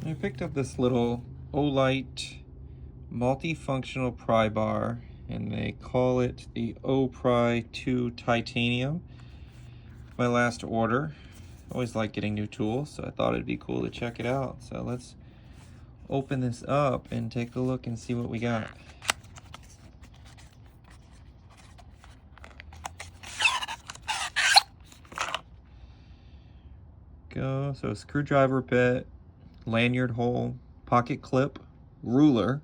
I picked up this little Olight multifunctional pry bar, and they call it the Opry 2 Titanium. My last order. Always like getting new tools, so I thought it'd be cool to check it out. So let's open this up and take a look and see what we got. So screwdriver bit, lanyard hole, pocket clip, ruler,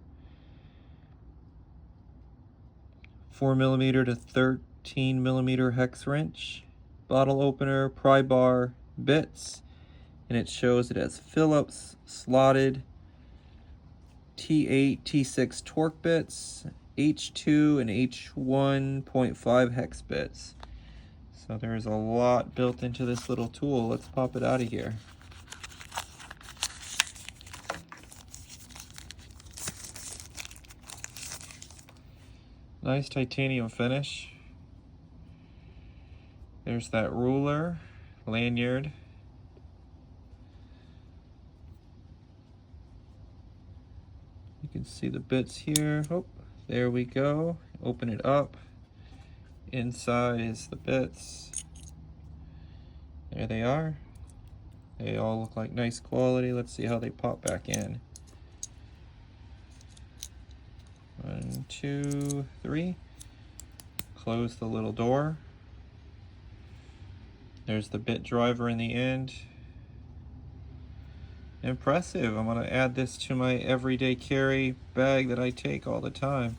4mm to 13mm hex wrench, bottle opener, pry bar, bits, and it shows it has Phillips slotted T8, T6 torque bits, H2 and H1.5 hex bits. So there's a lot built into this little tool. Let's pop it out of here. Nice titanium finish. There's that ruler, lanyard. You can see the bits here. Oh, there we go. Open it up. Inside is the bits. There they are. They all look like nice quality. Let's see how they pop back in. 1, 2, 3. Close the little door. There's the bit driver in the end. Impressive. I'm going to add this to my everyday carry bag that I take all the time.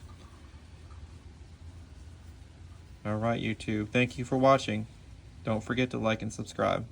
All right, YouTube. Thank you for watching. Don't forget to like and subscribe.